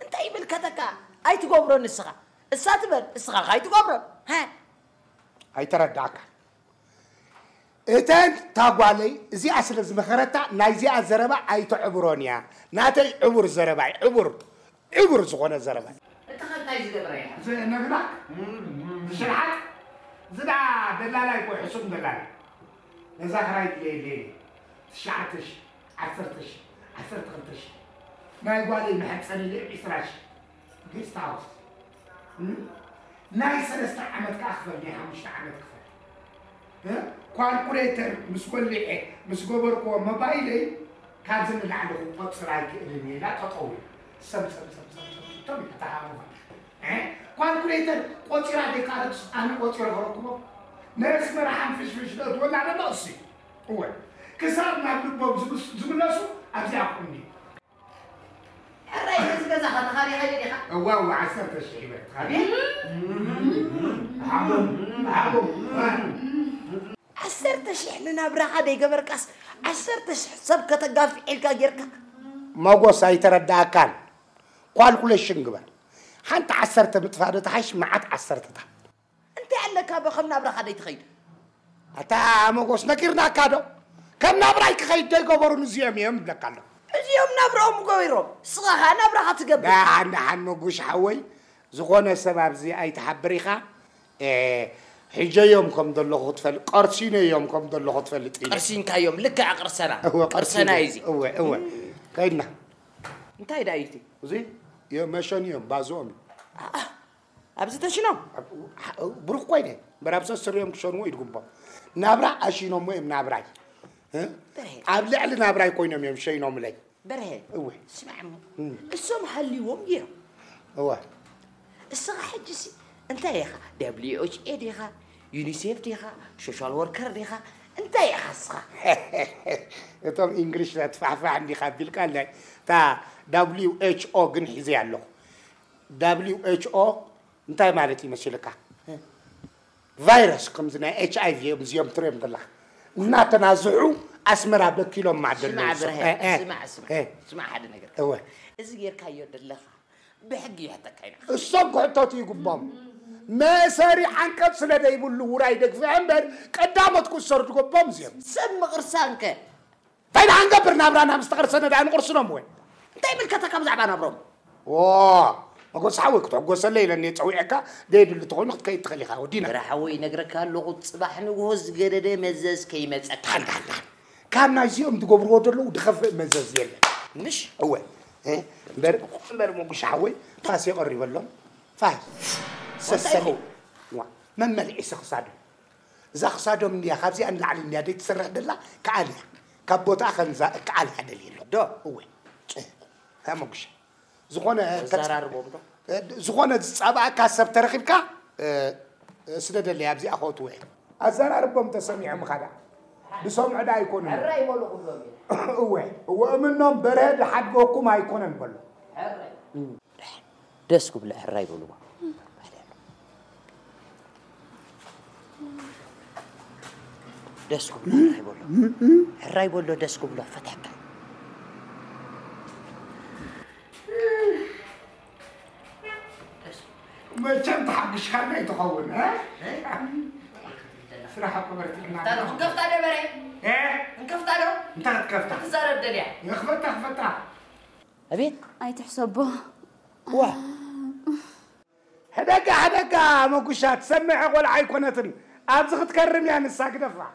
أنت يبل كتكا أي تقبرون السخة الساتبر السخة هاي تقبرون ها
هاي تردعك إتن تاقوالي زي أصل زمخرتا نايزي الزربا أي تعبرونيا ناتي عبر الزربا عبر زغونا الزربا
أنت خد نايزي دبريا
زي نغناك شرحك زدا دلالة يكون حسوم دلالة إذا خرايت ليه تشعتش عفرتش عفرت خلتش ما يقوالي محب سنة ليه إسراش قيس تعوص ناي سلسة عمد كأخفر ليها مش عمد كفر كالكوليتر مسكولي مسكوبركو موبايلي كان زمن عنده بوكس رايك اللي لا تطول سم تبي تعاون كالكوليتر قطيرة دي كانت أنا قطيرة هركم ناس مرحم فيش لا تقول على نقصي هو كسر ما بنبغى زملاسو أبزع قومي
الرئيس كذا خلي خلي
هو عسرت الشيء خلي عبو
عسرت شحننا برا دي قبركاس عسرت سب كتقافي إلكا جيركا
ما هو سيتردى كان قال كل شيء قبل حنت عسرت متفادة حش معك عسرتها
أنت عندك بخمنا برا دي تخيل
أتا ما هو سنكرنا كادو كم نبرايك خيد دي قبرون زيام يملك الله
زيام نبرهم قويرهم صراحة نبرا تقبل
لا عن مقوش حوي زغونا سبب زي أي تحبريخا حجة يومكم دلو خطفل قرسين يومكم دلو خطفل
قرسين كيوم لك عقرسنا
قرسنا يزي هو كايدنا
انت هيدا ايتي
زي يوم ماشان يوم بازومي
أبزت شنو
بروح كوينه برابس السريم كشون ويد قبّا نابرا أشينو مهم نابراي أبلع لنا نابراي كوينه ميم شينو ملاي
برهي
هو
اسمع السم حلي ومجيرو
هو
الصراحة جسي انت يا خا WHO دي خا يونيسيف دي خا سوشيال وركر دي خا انت يا خا صخا
توم انجليش لا تفعفع عندي خابيل قال لي تا WHO جن حزي الله WHO انت مالتي مسلكا فيروس كم زنا HIV مزيوم تريم دلخ ناتنازعوا اسمرا بكيلو معدل
اسمع حدا نقر
هو
إذا غير كايو دلخ بحقي حتى كاينا
الصبح حطوتي قبام ما ساري عنك سنة يقول له ورايدك في عمر قدامك كسرت قبام زين
سم غرسانك
فين عنك برنامج مستقر سنة عن قرصنا موين
انت يملك كم زعبان برام
واه أقول صحوك تقول سليل إني تسويعك ديد اللي تقول نحط كي تخليها ودينا
راح هوي نقرك لغة صباح نجوز جرده مزز كي متأكل
كان ناس يوم تقبروا دلو ودخف مزز يلا
مش
هو بر مو بشحوي فاس يقرب لهم فاس سسلو ما ملئ سخصادو زخصادو من يا خابزي أن العلم يا دي تسرح دلا كعالي كبوت أخن كعالي هذا اللي ده هو هم مش زخونة سبعة كسب ترخيبك سدد اللي أبزي أخوت وين الزرار ربهم تسمع مخدع بسمع دا يكون
الرأي ولا قلوب
هو منهم برد حد بوكم هيكون نبلو
دسكو بلا الرأي ولا دسكو بلا الرأي ولا دسكو بلا فتحك
ما كان تحبش خلنا يتخون ها؟ صراحة قبرت
أنا نكفت على بري
إيه؟
نكفت على
أنت نكفت
تزار الدنيا
خفتها
أبيت
أي تحسبه
واه
هداك ما كشات سمع ولا عيكونتن أبزغ تكرم يعني الساق دفع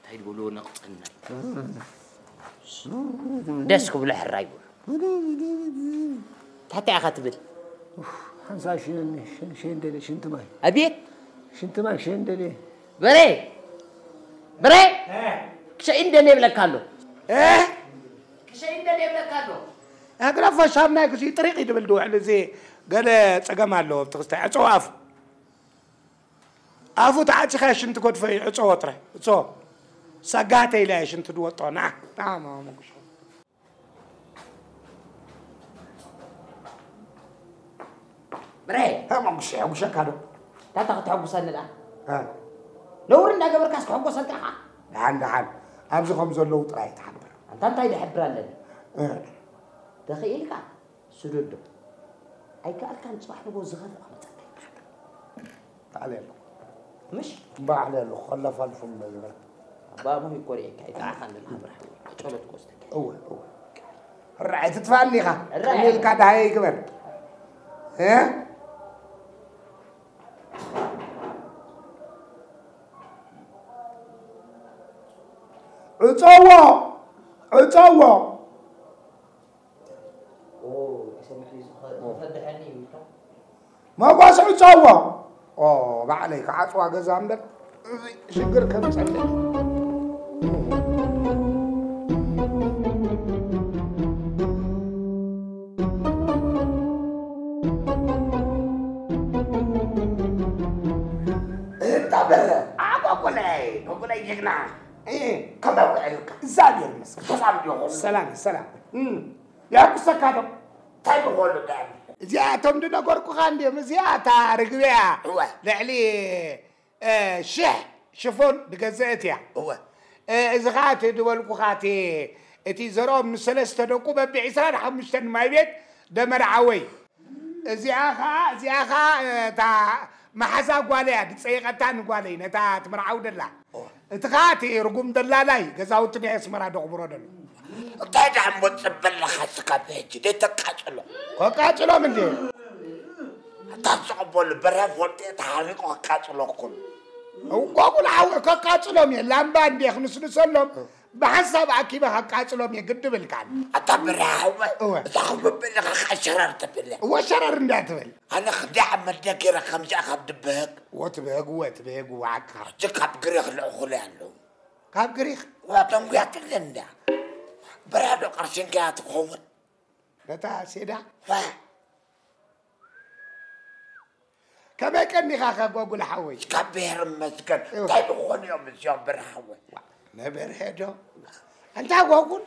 هاي يقولوا نقطنا دسكو بلا الرأي حتى أخذت
حنسا شين دلي شين تماي
أبيت
شين تماي شين دلي
بري كشين دلي بلا كالو كشين دلي بلا كالو
أقرأ فشامنا كشي طريقي دبل دوح لزي قال تقام الله بتغستع عصواف أفوت عاد خاش أنت كنت في عصوتره عصو سقاتي ليش أنت دوطه نعم ما مقص
بري
ها مقص يا وش كانوا
تاتا تحبسنا لا
ها
نورنا قبل كاس تحبسنا كحا
عن أبزخهم زلوا طراي تحبر
أنت يد حبر لنا تخيل كا سدود أي كان صباح نبو زغل
تعال له
مش
ما عليه له خلف الفم مزغل
بابا هي كوري كاي تعال الحبر شلون تقصدك
هو الرعي تتفاني خا الرعي الكاد هاي كبر ها عطوة
اوه سامح لي فتحني
ما باس عطوة ما عليك عطوة جزامك شجر كم سنة أقول لي جنا إيه كم بقولك زابير مس سلام يا كسكادو طيب قولوا ده زياتهم دنا قرقو خاندي مزياتا رقبيا لعلي شفون بجزاتيا إذا خاتي دولكو خاتي إتي زروم سلسة دكو ببعسان حمشتن ما بيت دمر عوي زياخا تا ما حساب قالي تصيغتان قالي نتا تمرعود الله تخاتي رقم دلالاي قزاوتني اسمرا دغبرو دل
تاج عم بتصبل خاصك بيجي دي تقاتلو
قاتلو من دي
تصعب البراف ودي تحرق وقاتلو كل
وقول عاو قاتلو مي لامبان بيخنس نسلم بحسب عكيبه قاتلو مي قد بالكان
اتبراو صاحب بالله خشررت بالله
وشرر انداتبل
انا خدع مدكر خمسه اخذ دبهك
وتبهق وعكا
جكاب قريخ الاخر له
كاب قريخ
واتم قاعد لنا برادو قرشين قاعد تخون
نتا سيدا كما كان خاخا بقول حوي
كبير مسكن طيب خون يوم اليوم برحوي
نبر هدو انت اقول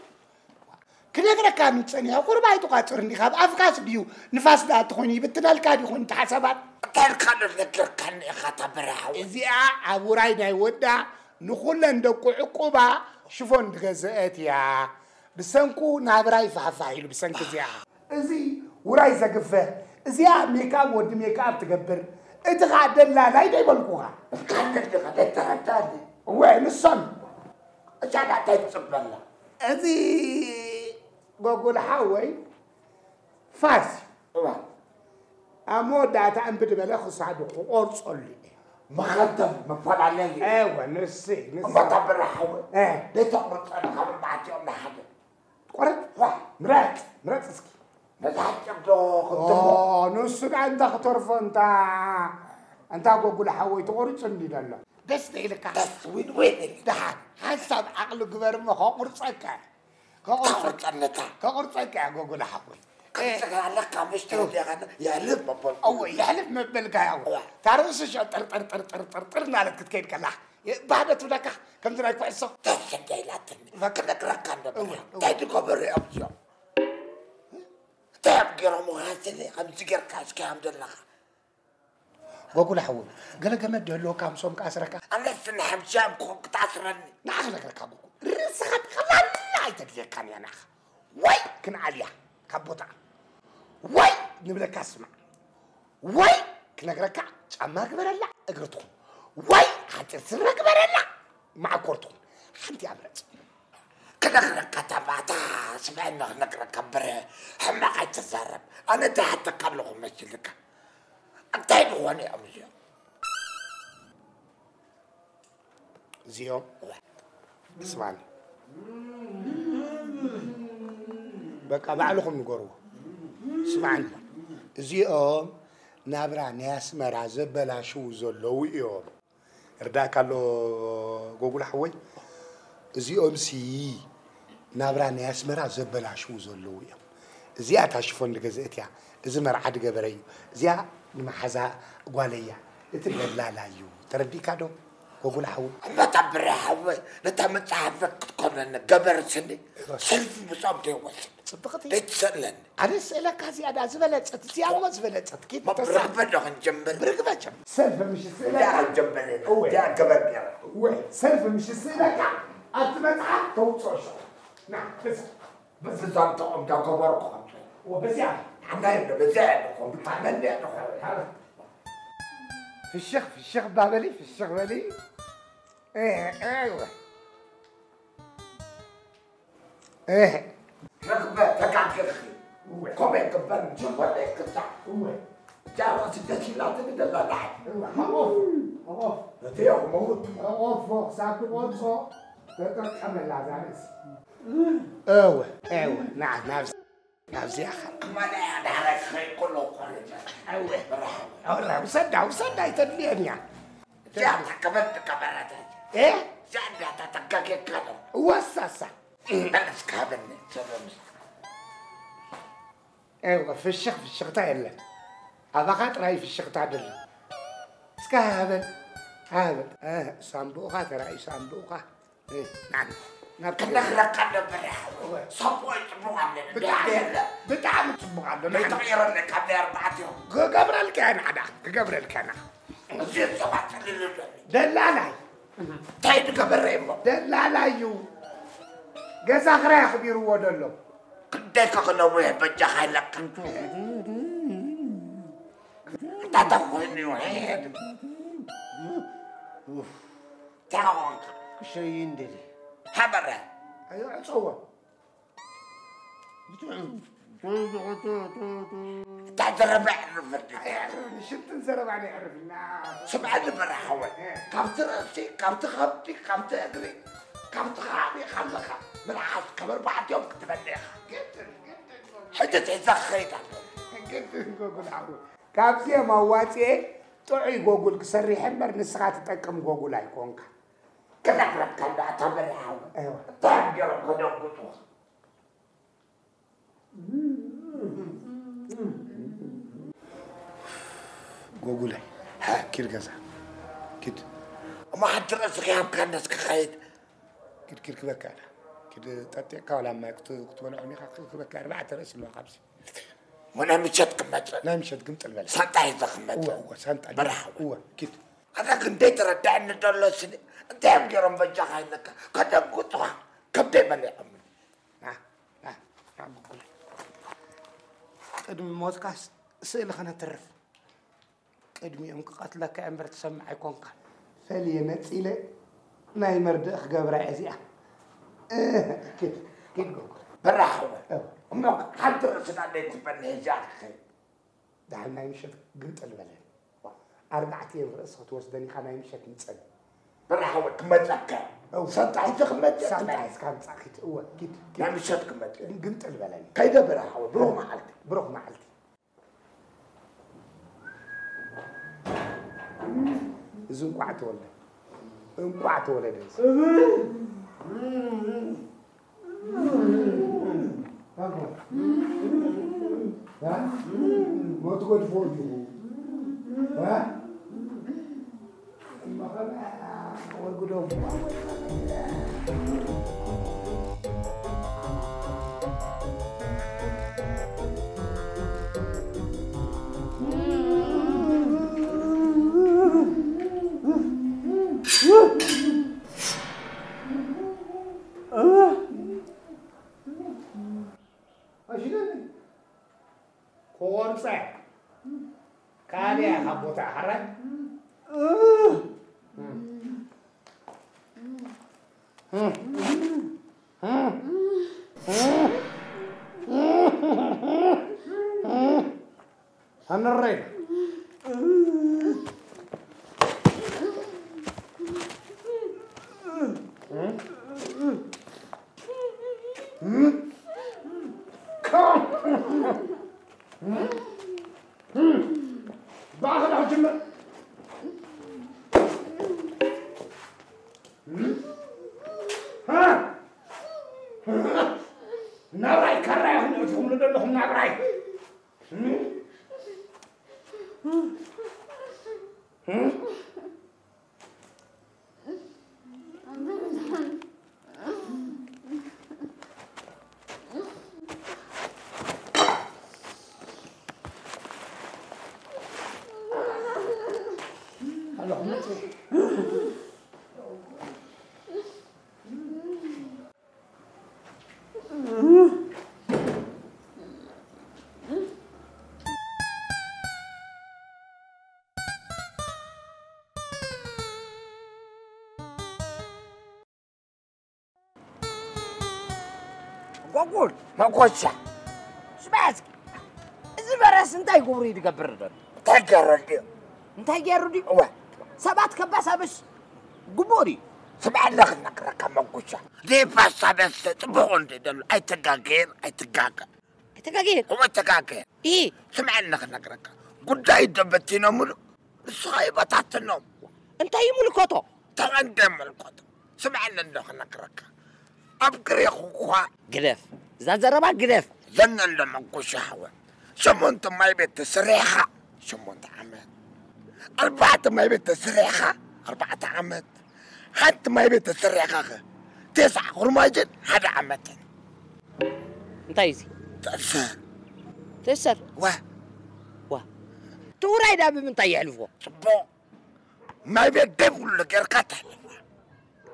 كنا كان تصني اقول باي تقاطر اني خاب افكاس ديو نفاس دا تخوني بتنالكا دي خون تحسبات
كان ذكر كان خاطر برحوي
ازي ابو راي داي ودا نخول ندقو عقوبه شوفون دغزات يا بسنكو نابراي فحفايل بسنك زيا ازي وراي زقفه ازي ميكاب ود ميكاب تقبر اتغادل لا يبلقوها
كان تغدل
وين الصن
عشان تتصبل
ازي قول حوي فاس امودا تنبد بلا خصادو اورصلي
ما خدم ما فعل عليه
ايوه نسي
ما تبرحوا ليه تقرط انا خبر بعتي ولا حاجه
قرط مرات اسكي
نتحكم دو
نسك عندك طرف انت قول حوي تقرص لي لا بس لك
بس وين
ده حسب عقله كبر ما قرصك كقرصك قول حوي
كنت لك مش تقول يا لب بابا
او يحلف مبلك يا تعرفش شو طر نالك كتكين كلا بعد تبلك كم تراك فايسو
تسجيلاتني فكرك ركان تايد كبر يا ابو تابقى مهاتني خمس جر كاس كام دلها
وقول حول قال جمد له كام صوم كاسرك
انا سن حمشام كنت تعصرني
ناخذك ركابو رسخت خلال لا تدلي كان يا ناخ وي كن عليا كبوطا وي نبلك اسمع وي كنقرك عما كبرلا اقرتكم وي حتى سرك كبرلا مع كورتكم حنتي عملت
كنقرك كتباتا سمعنا نقرا كبر حما يتزرب انا تحت قبلهم مثلك انت هوني امشي
زيو اسمعني بقى بعلكم نقروا اسمعني زيو نابرا ناس مرا زبلا شو زلو يوم رداك له جوجل حوي زيو ام سي نابرا ناس مرا زبلا شو زلو يوم زيا تشوفون دغزيتيا اذا مرعد جبري زيا ما حزا قاليا اتبلا لا يو تردي كادو وقول حول
ما تبرع حول نتمتعفك تكون قبر سني سلف بصابتي وصل
صدقتي
تتسلن
أنا أسألك هذه أنا زبلت زيادة ما زبلت كيف
ما برغبة نجمل
برغبة جم سلف مش السلك
جا نجمل جا قبر
وين سلف مش السلك أتمتع توصل نعم بس
بصابتهم جا قبركم
وبس يعني
عندنا بزعلكم تعملني
في الشيخ بابلي في الشيخ بابلي ايوه ايه
رغبة تقع كرخي قوم يقبل جنبك كتاع جاء سدتي لا تبدا لا لا
اوف
تيو موت
اوف ساكو واتسو تكمل لا زانس ايوه نعم نفسي اخر
ما انا على خير كله قرجه
ايوه والله وصدق يتدلين يعني
جاء كبرت كبرت
ايه
جاء تتكاكي كلام
وساسا
انا سكابني
ايوه في الشيخ تايل هذا خاطر هاي في الشيخ تايل سكابن هذا صندوقها ترى صندوقها ايه نعم
كنا خلقنا برا صبوا يطبقوا
بتعمل تطبق عندنا
ما يتغير لك قبل 4 يوم
قبر الكان عدا قبر الكان
زين سبعة
دلالي
تايد قبر ريمو
دلالي قاس اخر يا خبير ودلو
كديك قنوه بجا حيلك تدخلني وحيد تعال
شيء يندري
حبره
ايوه صور
تعترف
شفت نزرب عليه عرفنا
سبعة برحوة كم ترسي كم تخبطي كم تأكلي كم تخابي خلقها بالعاص كبر بعد يوم كتبنيها حجة يزخيتها
جوجل عبود كابسي مواتي طعي جوجل كسري حمر نسخات تقم جوجل ايكونك
كذا كان تعتبر حوة
ايوه
تعبير قدوم
جوجل ها كيرغزا كده
ما حد رزقهم كان ناس خايد
كده كبكانا كده تاتيكا ولا ما كنت وانا عمي كبكا 4 رأس الوا خمسة
وانا مشيت كمت
لا مشيت قمت البلد
سانتا يزخمت
هو سانتا
برحوة
هو كده
هذا كنت تردع ان دولسني انت يا بجرم بجا خاينك قد قطها كبدي بلي امي
نعم بقول قدم موزكاس سئل خنا ترف قدمي يوم قتلك عمر تسمع يكونك فلي نتيلة ناي مردخ قبر عزيا كده قول
برحوة امك حد رسنا اللي تبني جاخي
دعنا يمشي قلت البلد 4 أيام رأسه توسدني خنا يمشي نتسد
برحوة كمتلك او سانتا يزخمت
سانتا كان ساكت هو كده
لا مشيت كمت
قلت البلد
كيدا برحوة
بروح معلتي زوم قعت ولا دنس ها ما تقول فوق ها ما خلاص وقولوا كورسة كاريا خبوتا حرك أنا الريل باخذ الجمل ها نراي كراي هم لهم نراي
قول ما قوتش
سمعتك زبرس انت يقوري تقبر
تقرر
انت يقردي
واه
سبات كباسة بس قبوري
سمع لك نقرأ ما قوتش دي بس بس تبغون دلو أي تقاقير
تقاقير
هو تقاقير
ايه
سمع لك نقرأ قد أي دبتين أمر الصايبة تحت النوم
انت يملكوتو
تغندم القط سمع لك نقرأ أبقري أخوها
قدف زربا قدف
زنن لما قوش هوا شمونت ما يبيت تسريحة شمونت عمد 4 ما يبيت تسريحة 4 عمد حتى ما يبيت تسريحة 9 غرماجن هذا عمد
انت يزي تسر
واه
توراي دابي من طيح لفو
صبو ما يبيت دبل لك يركات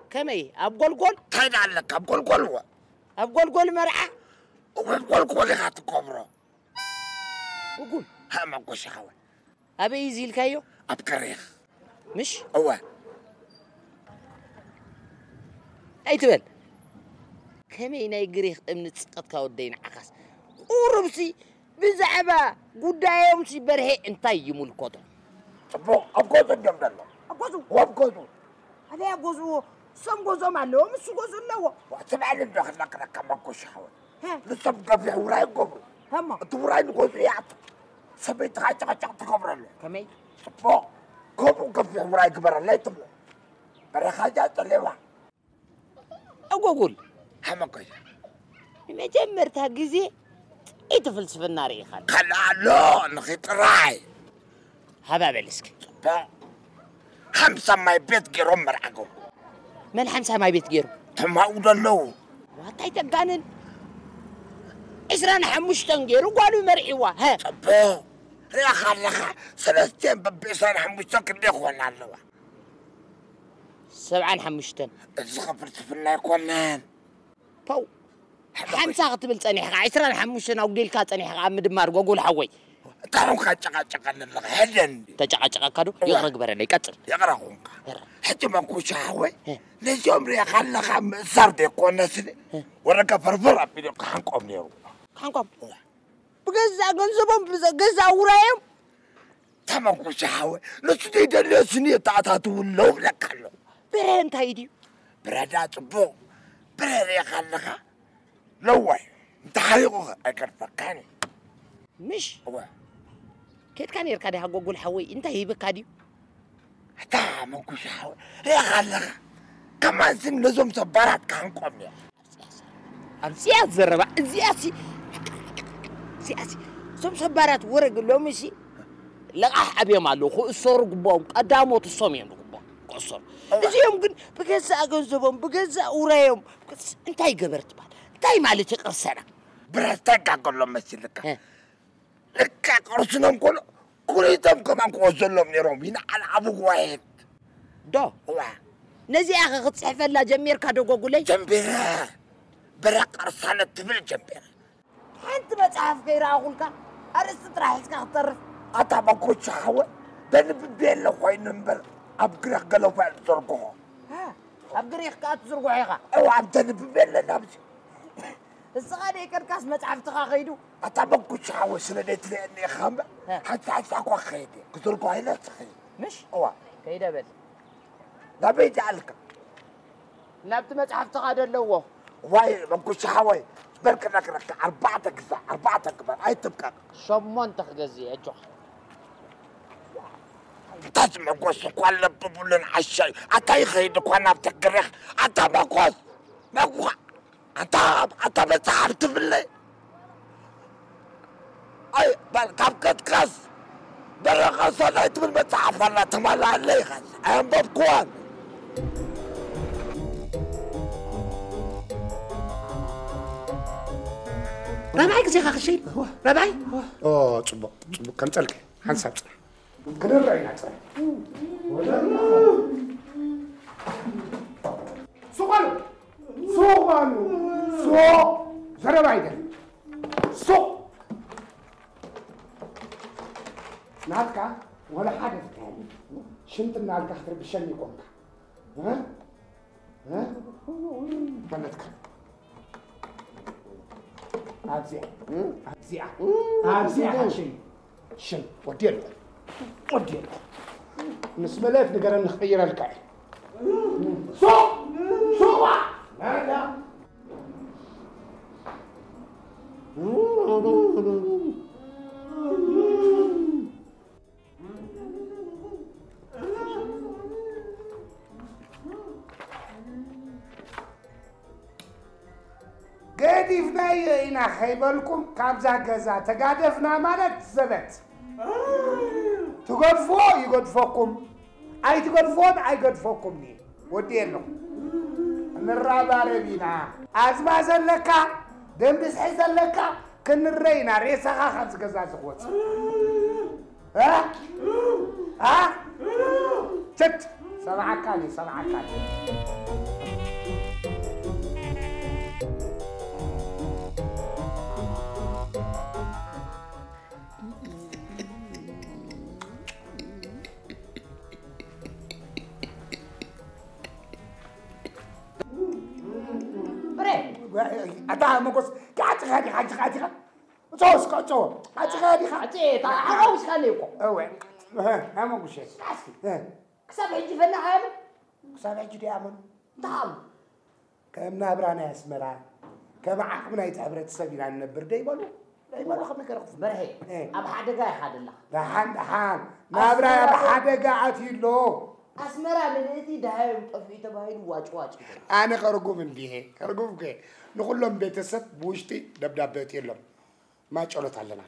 كمي أبقول
تايد عليك أبقول
أبقول مرعى
وأبقول هات كبره
وقول
ها ما قوش هوا
أبي يزي الكايو
أبكريخ
مش
هو
أي تبل كمي نايقريخ من تسقط كودين عكس وربسي بزعبا قدايا مشي برهي انتي يملكوتو
صبو أبقول الجمدان
أبقوزو
وأبقول
هذا أبقوزو سم قوزو معلو مش قوزو اللو
وسمع لي دخل لك كما قوش هوا
ها
لسه بقى وراي قبر
هما
وراي قوز يعطي سبيت حاجة قبر له
كمي
صبو قبر قبر وراي قبر لا يتم برا حاجات اللي
أقول
هم قوي
ما جمرتها جزي إيه تفلسف النار يا خال
خلا لا نخيط راعي
هذا بلسك
صبو 5 ما يبيت جيرهم مرعقو
من 5 ما يبيت جيرو
ثم أقول له
واتاي تقانن إسران حموشتن جيرو قالوا مرعيوا ها
صبو يا خالها 3 ببيسان حموشتن كده خونا له
7 حموشتن
الزغفرت في الله يكونان
باو 5 قتبل صنيحة 10 حموشتن أو ديل كاصنيحة مدمار قول حوي
تعرف كاچقاچقا لله هدن
تجعجع كادو يغرق برني كتر
يغرقون حتى ما نكون شاوي ليش يا خلها مسرد يكون نسل ورقة فرفر أبيدو كانكم نيرو
كانكم بجزء جنزبهم بجزء ورايم
تما نكون شاوي لسه يدل سنية تعطاتو لو لكلو
برين تايدي
برادات بو براد يا خلها لوي تحرقوا أكر فكاني
مش
هو
كيف كان يركض هقول حوي انت هي بكاديو
حتى ما نكون شاوي يا خلها كمان سن لازم تبارات كانكم يا
سياسي زربا سياسي سم سبارات ورق لو مشي لقاح أبي مالو خو الصور قبام قدامه تصميم قبام قصر زيهم قن بجزء جنزبهم بجزء ورايم انتي قبرت بعد انتي مالتي قرصنا
براتك أقول لهم مسيلك لك قرصنا كلهم كمان قوزلهم نيرومين على أبو واحد
ده
هو
نزي أخي خد صحفة لا جمير كادو قولي
جنبيرا برا قرصانة تبل جنبيرا
أنت ما تعرف غير أقولك أرست راح تطرف
أتا ما كنت شاوي بين بدين لخوي نمبر أبقريخ قالوا بعد زرقوه
ها أبقريخ كات زرقوه حيقا
أو عبدالي بدين لنفسي
الصغاري كركاس ما تعرف تخاخيدو
أتا ما كنت شاوي سنديت لي أني خامة حتى أكوا خيدي كزرقوه هنا تخيد
مش
هو
كيدا بس
لا بيجعلك
نبت ما تعرف تخاد اللوه
واي ما كنت شاوي برك نكرك 4 كذا 4 كبر أي تبقى
شمون تخجزي أجوح
تسمع قوس كل بقولن عشاي أتاي خيدك وأنا بتكرخ أتا ما قوس ما قوس أتا بتعرف بالله أي بالكاب كاس برا صار يتم بتعرف ولا تمال عليه أنا بقوان
ربعي زي خشيل ربعي صبو كم تلك حنسب كده رأينا سوقالو سوقالو سوق زرب عيدل سوق ناتكا ولا حاجة ثاني شنت النالك اختر بشني كونك ها بلدك هابزيع شن ودير نسمى ليف نقدر نخير الكاي سوق لا قادفنا ينا خيبلكم كابزا كذا تقادفنا مالت زبت تقدفو يقدفوكم اي تقدفون اي قدفوكم ني ودينو نرابا ربينا ازما زلكا دم بسحي زلكا كنرينا ريسا خمس كذا زخوت ها شت سمعكاني أتاها مقص كاتي صوص كاتو كاتي
تعاوش خليكم
أوه ها ما قصي
كسب عندي فنا عامل
كسب عندي دي عامل
تعال
كم نابرانا اسمرا كم عقبنا يتعبرت سبيل عن النبر دايما خم كرقف
برهي أب حدا جاي حدا الله
دحان نابرا أب حدا قاعد يلو
أسمرا لقيتي دهاي وطفي تباين واج
أنا كرقوم بيه كرقوم كه نقول لهم بيتسب بوشتي دبدبت يلهم ما تشولت على نادو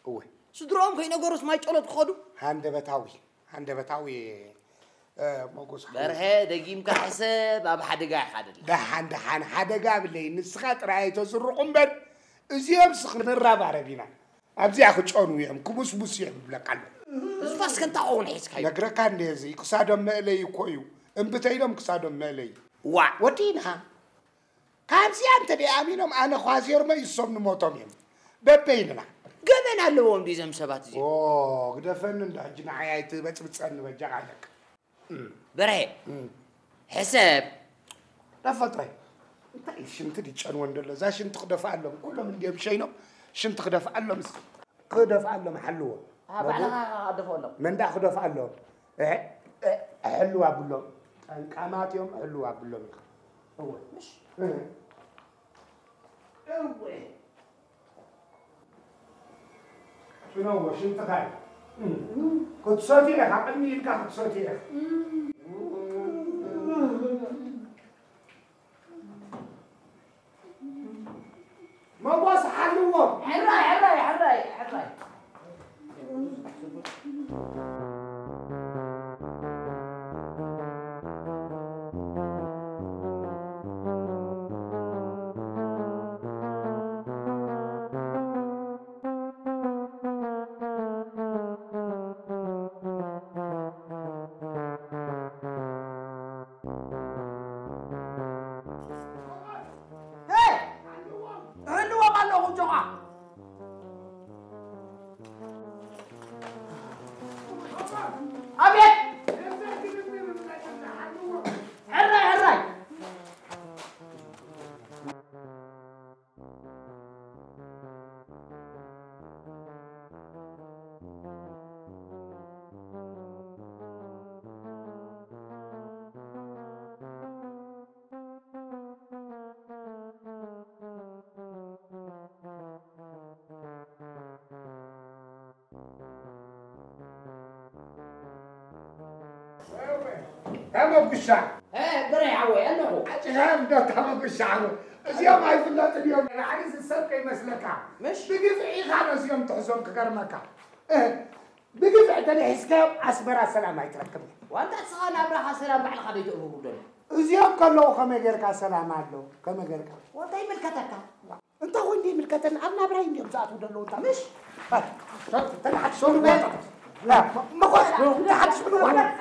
هو
سدروم كي نقولس ما تشولت خدو
هند بتاوي موجوس
برهي دقيم كحسب أب حدا جاي حدا
دحان حدا جاب لي نسخات رأيته سرقم بر زيام سخن الرابع ربينا أبزي أخو تشونو يهم كبوس يهم بلا قلب
بس كنت أقول حس كاي
نقرأ كان ديزي كسادم مالي كويو إنبتايلهم كسادم مالي ودينها كان سيان تدي أمينهم أنا خوازير ما يصوم نموتهم يهم ببيننا
قبنا اللوم دي زم سبات زي
قد فنن ده جنا حياتي بس بتسألني بجاك عليك
برهي حساب
لا فترة انت ايش انت دي تشان وندلا زا شنت قدف علهم كلهم من جيب شيء شنت قدف علهم قدف علهم حلوه
بعدها قدفوا لهم
من ده قدف علهم حلوه بقول قامات يوم حلوه بقول لهم هو مش شنو هو شنت قاعد كنت صوتي لك عقلني لك كنت صوتي لك ما بوس حلوه
حراي
تمام بالشعب
بري عوي أنا هو
عجاب ده تمام بالشعب زيام هاي فلات اليوم أنا عايز السبك يمسلكها
مش
بقي في خلاص يوم تحزم كرمكا بقي في عدني حسكاب أسمر سلام هاي تركبني
وأنت تصغر أبرح سلام بعد خديت أبو بدل
زيام كله خم غيرك سلام علو كم غيرك
وأنت ملكتك
أنت هو عندي ملكتنا أنا إبراهيم يوم ساعة بدلو أنت مش طلعت شو لا ما قلت انت حدش من واحد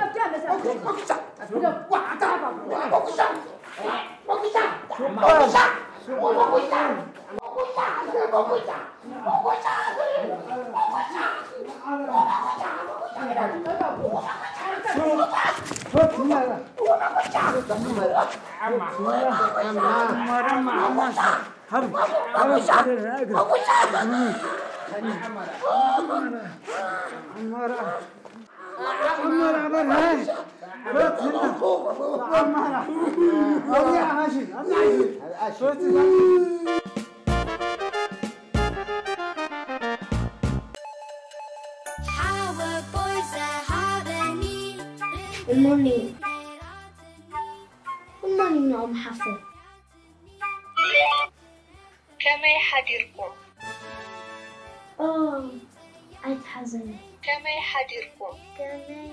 Good morning. Good morning يا أم حفصة.
كما يحضركم؟
أتحزن.
كما يحضركم؟
كما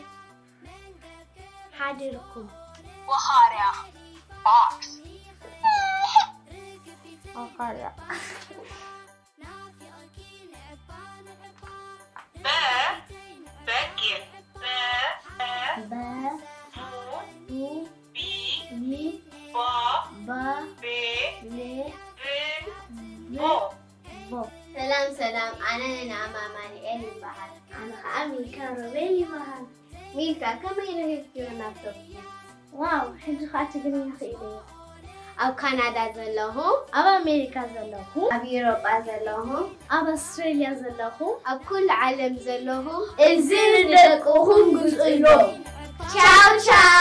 حضركم.
وخارع. box.
وخارع.
باكر.
سلام أنا نعمة ماني البحر أنا خامي كاروبيني بحر ميلكا كم يرهيك نابتو واو حنجي خاطي قلنا خيلي أو كندا زلهم أو أمريكا زلهم أو أوروبا زلهم أو أستراليا زلهم أو كل عالم زلهم الزين دقوهم جزء لهم. تشاو تشاو.